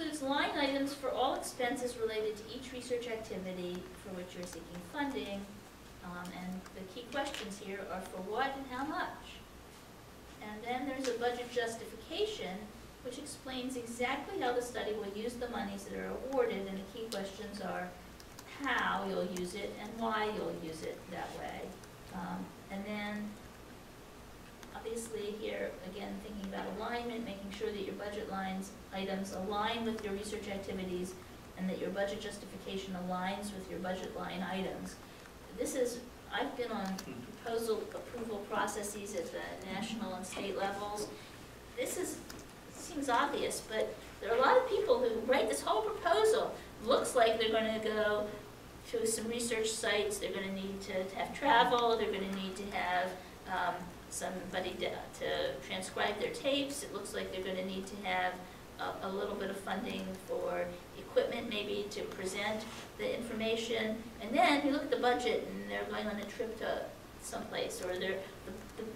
includes line items for all expenses related to each research activity for which you're seeking funding. And the key questions here are for what and how much. And then there's a budget justification, which explains exactly how the study will use the monies that are awarded, and the key questions are how you'll use it and why you'll use it that way. And then, obviously here, again, thinking about alignment, making sure that your budget items align with your research activities and that your budget justification aligns with your budget line items. I've been on proposal approval processes at the national and state levels. Seems obvious, but there are a lot of people who write this whole proposal. Looks like they're going to go to some research sites, they're going to need to have travel, they're going to need to have somebody to transcribe their tapes. It looks like they're going to need to have a little bit of funding for equipment, maybe to present the information. And then you look at the budget and they're going on a trip to someplace, or the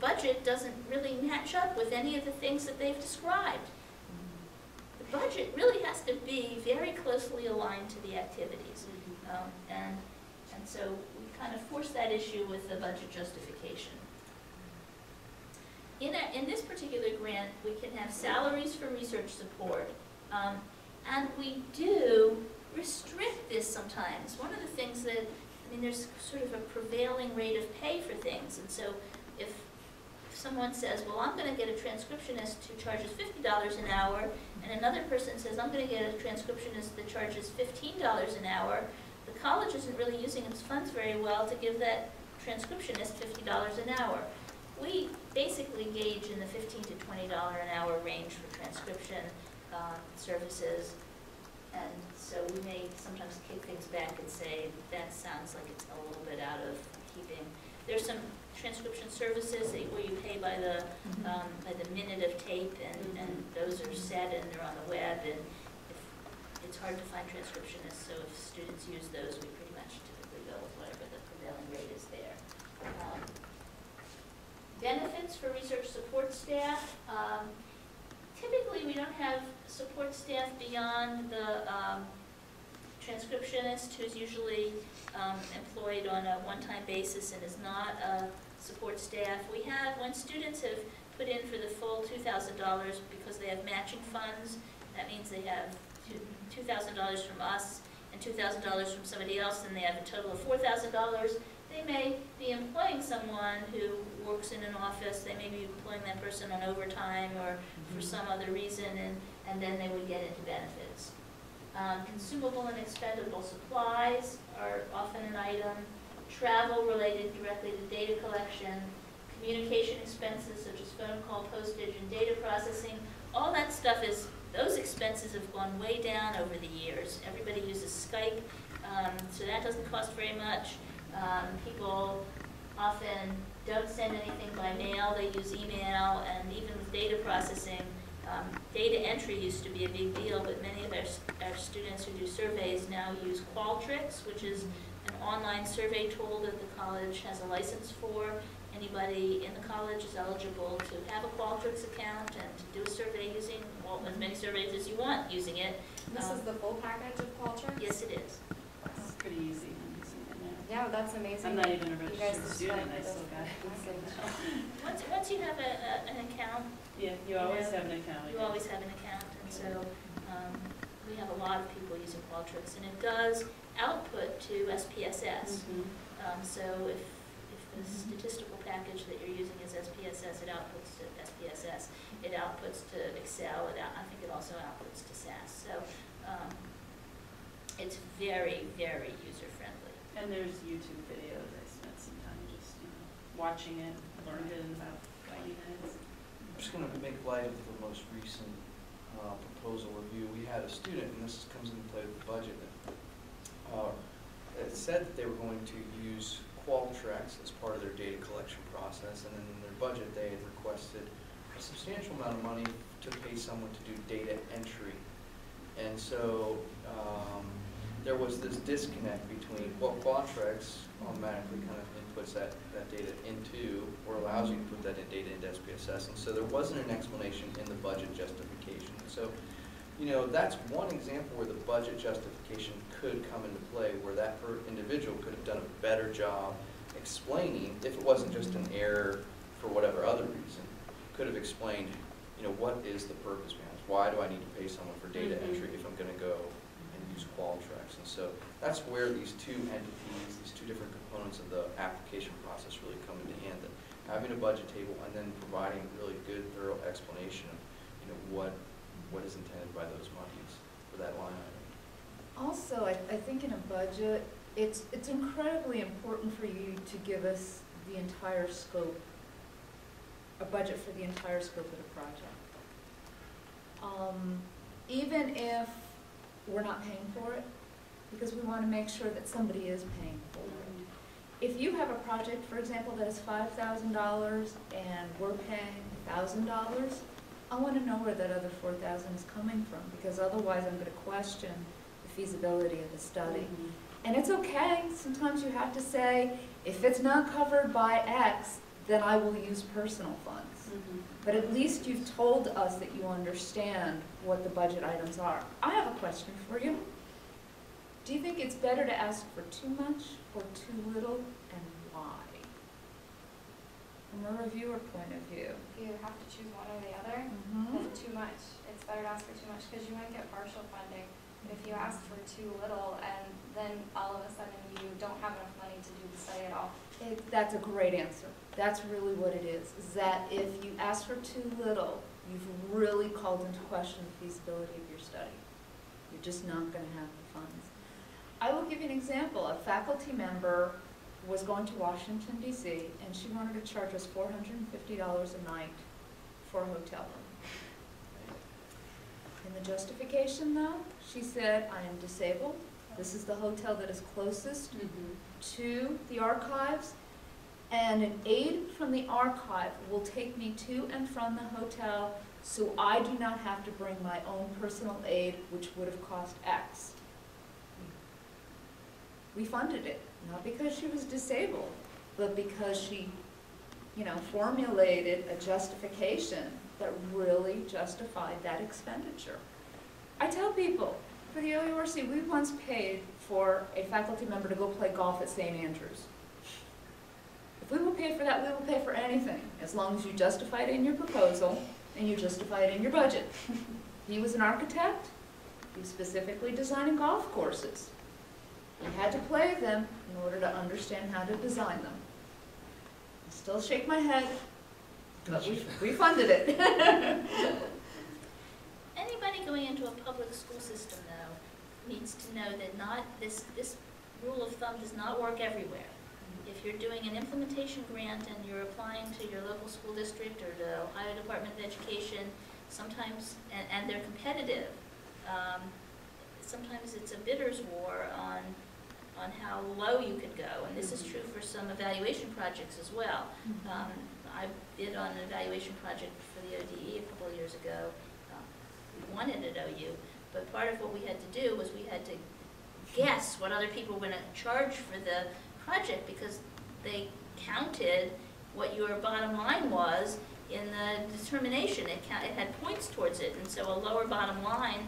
budget doesn't really match up with any of the things that they've described. The budget really has to be very closely aligned to the activities. And so we kind of force that issue with the budget justification. In this particular grant, we can have salaries for research support, and we do restrict this sometimes. One of the things that, there's sort of a prevailing rate of pay for things, and so if someone says, well, I'm going to get a transcriptionist who charges $50 an hour, and another person says, I'm going to get a transcriptionist that charges $15 an hour, the college isn't really using its funds very well to give that transcriptionist $50 an hour. We basically gauge in the $15 to $20 an hour range for transcription services, and so we may sometimes kick things back and say that sounds like it's a little bit out of keeping. There's some transcription services where you pay by the minute of tape, and those are set and they're on the web, and it's hard to find transcriptionists, so if students use those, we pretty much typically go with whatever the prevailing rate is there. Benefits for research support staff. Typically, we don't have support staff beyond the transcriptionist, who's usually employed on a one-time basis and is not a support staff. We have, when students have put in for the full $2,000 because they have matching funds, that means they have $2,000 from us and $2,000 from somebody else, and they have a total of $4,000. They may be employing someone who works in an office, they may be employing that person on overtime or for some other reason, and then they would get into benefits. Consumable and expendable supplies are often an item. Travel related directly to data collection, communication expenses such as phone call, postage, and data processing. All that stuff those expenses have gone way down over the years. Everybody uses Skype, so that doesn't cost very much. People often don't send anything by mail, they use email, and even with data processing, data entry used to be a big deal, but many of our students who do surveys now use Qualtrics, which is an online survey tool that the college has a license for. Anybody in the college is eligible to have a Qualtrics account and to do a survey using, well, as many surveys as you want using it. This is the full package of Qualtrics? Yes, it is. It's pretty easy. Yeah, that's amazing. I'm not even a registered student, I still got it. Once you have an account, yeah, you always have an account. You always have an account, and so we have a lot of people using Qualtrics, and it does output to SPSS. So if the statistical package that you're using is SPSS, it outputs to SPSS. It outputs to Excel. I think it also outputs to SAS. So it's very, very user-friendly. And there's YouTube videos. I spent some time just watching it, learned it in about 20 minutes. I'm just going to make light of the most recent proposal review. We had a student, and this comes into play with the budget, it said that they were going to use Qualtrics as part of their data collection process, and then in their budget they had requested a substantial amount of money to pay someone to do data entry. And so there was this disconnect between, well, Qualtrics automatically kind of inputs that data into, or allows you to put that data into SPSS, and so there wasn't an explanation in the budget justification. So that's one example where the budget justification could come into play, where that individual could have done a better job explaining, if it wasn't just an error for whatever other reason, could have explained, what is the purpose behind this? Why do I need to pay someone for data entry if I'm going to go and use Qualtrics? And so that's where these two entities, these two different components of the application process really come into hand. That having a budget table and then providing really good, thorough explanation of, what is intended by those monies for that line item. Also, I think in a budget, it's incredibly important for you to give us the entire scope, a budget for the entire scope of the project. Even if we're not paying for it, because we want to make sure that somebody is paying for it. If you have a project, for example, that is $5,000 and we're paying $1,000, I want to know where that other $4,000 is coming from, because otherwise I'm going to question the feasibility of the study. And it's okay, sometimes you have to say, if it's not covered by X, then I will use personal funds. But at least you've told us that you understand what the budget items are. I have a question for you. Do you think it's better to ask for too much or too little, and why? From a reviewer point of view. You have to choose one or the other, then too much. It's better to ask for too much because you might get partial funding. But if you ask for too little and then all of a sudden you don't have enough money to do the study at all. That's a great answer. That's really what it is that if you ask for too little, you've really called into question the feasibility of your study. You're just not going to have the funds. I will give you an example. A faculty member was going to Washington, D.C., and she wanted to charge us $450 a night for a hotel room. In the justification, though, she said, I am disabled. This is the hotel that is closest to the archives, and an aide from the archive will take me to and from the hotel, so I do not have to bring my own personal aide, which would have cost X. We funded it, not because she was disabled, but because she, formulated a justification that really justified that expenditure. I tell people, for the OURC, we once paid for a faculty member to go play golf at St. Andrews. If we will pay for that, we will pay for anything, as long as you justify it in your proposal and you justify it in your budget. He was an architect. He was specifically designing golf courses. He had to play them in order to understand how to design them. I still shake my head, but we funded it. Anybody going into a public school system, though, needs to know that this rule of thumb does not work everywhere. If you're doing an implementation grant and you're applying to your local school district or the Ohio Department of Education, sometimes, and they're competitive, sometimes it's a bidder's war on how low you could go, and this is true for some evaluation projects as well. I bid on an evaluation project for the ODE a couple of years ago. We won it at OU, but part of what we had to do was we had to guess what other people were going to charge for the project, because they counted what your bottom line was in the determination. It had points towards it, and so a lower bottom line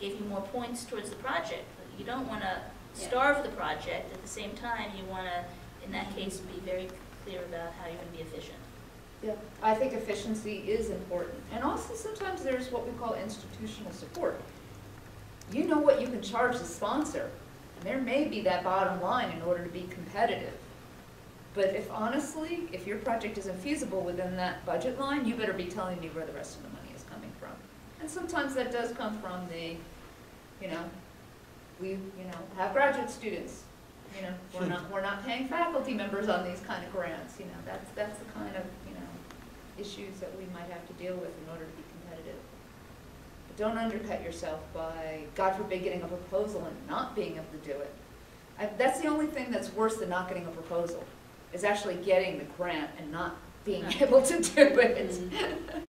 gave you more points towards the project. You don't want to starve the project. At the same time, you want to, in that case, be very clear about how you're going to be efficient. Yeah, I think efficiency is important. And also sometimes there's what we call institutional support. You know what you can charge the sponsor, and there may be that bottom line in order to be competitive. But honestly, if your project isn't feasible within that budget line, you better be telling me where the rest of the money is coming from. And sometimes that does come from the, we have graduate students. We're not paying faculty members on these kind of grants. That's the kind of issues that we might have to deal with in order to be competitive. But don't undercut yourself by, God forbid, getting a proposal and not being able to do it. That's the only thing that's worse than not getting a proposal, is actually getting the grant and not being able to do it.